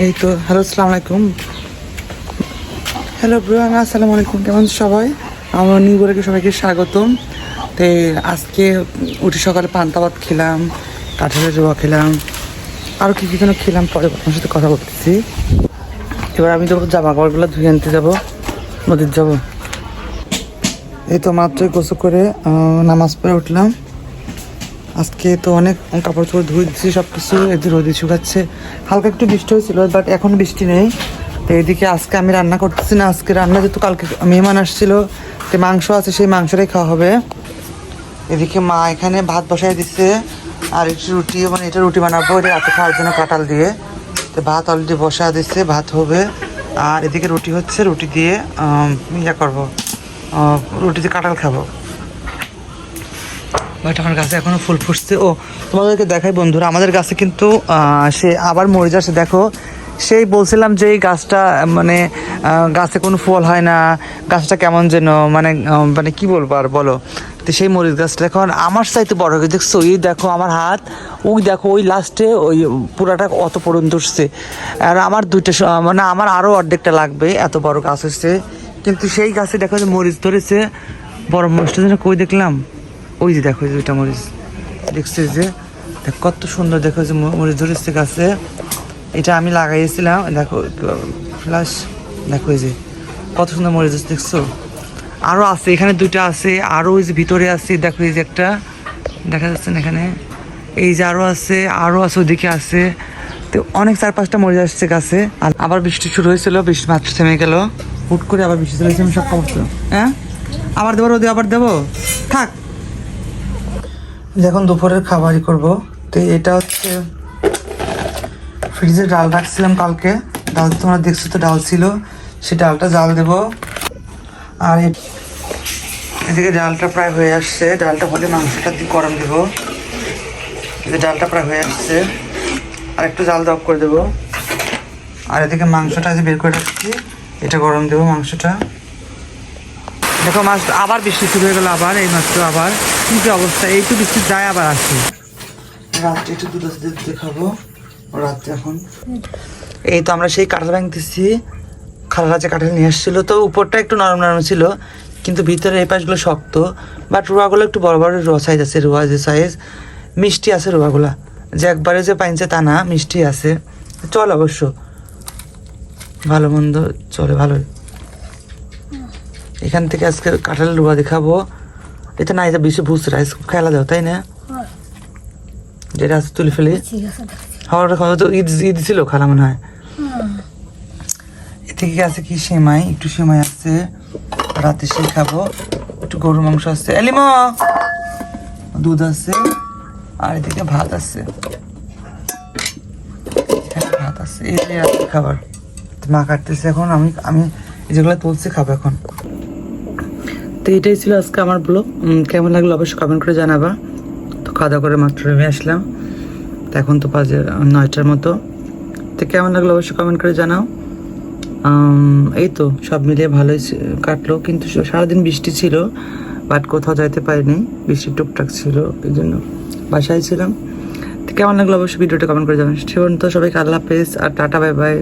এই তো হ্যালো, আসসালামু আলাইকুম। হ্যালো ব্রুয়ান, আসসালামু আলাইকুম। কেমন সবাই? আমার নিউ ব্লগে সবাইকে স্বাগতম। তো আজকে উঠে সকালে পান্তা ভাত খেলাম, কাঁঠালের রোয়া খেলাম, আরও কী কী যেন খেলাম, পরে আপনার সাথে কথা বলতেছি। এবার আমি তো জামা কাপড়গুলো ধুয়ে আনতে যাবো, নদীর যাবো। এই তো মাত্রই গোসল করে নামাজ পড়ে উঠলাম। আজকে তো অনেক কাপড় চোপড় ধুয়ে দিচ্ছি, সব কিছু এদিকে রোদে শুকাচ্ছে। হালকা একটু বৃষ্টি হয়েছিল, বাট এখন বৃষ্টি নেই। তো এদিকে আজকে আমি রান্না করতেছি না, আজকে রান্না যেহেতু কালকে মেহমান আসছিল, তো মাংস আছে, সেই মাংসটাই খাওয়া হবে। এদিকে মা এখানে ভাত বসাই দিচ্ছে, আর একটু রুটি, মানে এটা রুটি বানাবো এটা রাতে খাওয়ার জন্য কাঁঠাল দিয়ে। তো ভাত অলরেডি বসা দিচ্ছে, ভাত হবে। আর এদিকে রুটি হচ্ছে, রুটি দিয়ে ইয়া করবো, রুটি দিয়ে কাঁঠাল খাবো। বাট আমার গাছে এখনো ফুল ফুটছে। ও তোমাদেরকে দেখাই বন্ধুরা, আমাদের গাছে কিন্তু সে আবার মরে যাচ্ছে। দেখো, সেই বলছিলাম যে এই গাছটা মানে গাছে কোনো ফল হয় না, গাছটা কেমন যেন মানে মানে কি বলবো আর বলো। তো সেই মরিচ গাছটা এখন আমার চাইতে বড় হয়ে দেখছো, এই দেখো আমার হাত, ওই দেখো ওই লাস্টে ওই পুরাটা অত পর্যন্ত উঠছে। আর আমার দুইটা মানে আমার আরও অর্ধেকটা লাগবে, এত বড় গাছ হচ্ছে। কিন্তু সেই গাছে দেখো যে মরিচ ধরেছে, বড় মরিচটা যেন কই দেখলাম, ওই যে দেখো দুইটা মরিচ দেখছি যে কত সুন্দর, দেখো যে মরিচ ধরেছে গাছে। এটা আমি লাগাইছিলাম, দেখো ফ্লাশ, দেখো এই যে কত সুন্দর মরিচ দেখছো। আরও আছে, এখানে দুইটা আছে, আরও ওই যে ভিতরে আছে, দেখো এই যে একটা দেখা যাচ্ছে না এখানে, এই যে আরও আছে, আরও আছে, ওইদিকে আছে। তো অনেক 4-5টা মরিচ আসছে গাছে। আর আবার বৃষ্টি শুরু হয়েছিল, বৃষ্টি মাত্র থেমে গেল, হুট করে আবার বৃষ্টি চলেছে। আমি সব খবর তো হ্যাঁ আবার দেবো, রোদে আবার দেবো, থাক। এখন দুপুরের খাবারই করব। তো এটা হচ্ছে ফ্রিজে ডাল রাখছিলাম কালকে, ডাল তোমরা দেখছো তো, ডাল ছিল, সে ডালটা জাল দেব। আর এদিকে ডালটা প্রায় হয়ে আসছে, ডালটা হলে মাংসটা দিয়ে গরম দেবো। এদিকে ডালটা প্রায় হয়ে আসছে, আর একটু জাল দপ করে দেবো। আর এদিকে মাংসটা যে বের করে রাখছি, এটা গরম দেবো মাংসটা। দেখো মাছ আবার বৃষ্টি শুরু হয়ে গেলো, আবার এই মাত্র আবার কী যে অবস্থা, এইটু বৃষ্টি যায় আবার আসে। রাত্রে একটু দুধ দিতে খাবো রাত্রে। এখন এই তো আমরা সেই কাঁঠাল ভাঙতেছি, খালারা যে কাঁঠাল নিয়ে আসছিলো, তো উপরটা একটু নরম নরম ছিল, কিন্তু ভিতরে এই পাশগুলো শক্ত। বাট রুয়াগুলো একটু বড় বড় রুয়া সাইজ আছে, রুয়া যে সাইজ মিষ্টি আছে রুয়াগুলা, যে একবারে যে পাইনছে তা না, মিষ্টি আছে। চল অবশ্য ভালো মন্দ চলে ভালোই। এখান থেকে আজকে কাঁঠালের রুয়া দেখাবো। এটা না, এটা বেশি বুঝতে রাইস খেলা দাও, তাই না? যেটা আছে তুলে ফেলে হাওয়াটা খাওয়া তো ঈদ ঈদ ছিল খালা মনে হয়। এদিকে আছে কি সেমাই, একটু সেমাই আছে, রাতে সে খাবো। একটু গরুর মাংস আছে, এলিম দুধ আছে, আর এদিকে ভাত আছে, ভাত আছে। এই যে রাতের খাবার মা কাটতেছে এখন, আমি যেগুলো তুলছি খাবো এখন। তো এটাই ছিল আজকে আমার ব্লগ। কেমন লাগলো অবশ্যই কমেন্ট করে জানাবা। তো খাওয়া দাওয়া করে মাত্র রুমে আসলাম, তো এখন তো বাজে 9টার মতো। তো কেমন লাগলো অবশ্যই কমেন্ট করে জানাও। এই তো সব মিলিয়ে ভালোই কাটলো, কিন্তু সারাদিন বৃষ্টি ছিল, বাট কোথাও যাইতে পারিনি, বৃষ্টি টুকটাক ছিল, এই জন্য বাসায় ছিলাম। তো কেমন লাগলো অবশ্যই ভিডিওটা কমেন্ট করে জানাও। সে পর্যন্ত সবাইকে আল্লাহ হাফেজ আর টাটা, বাই বাই।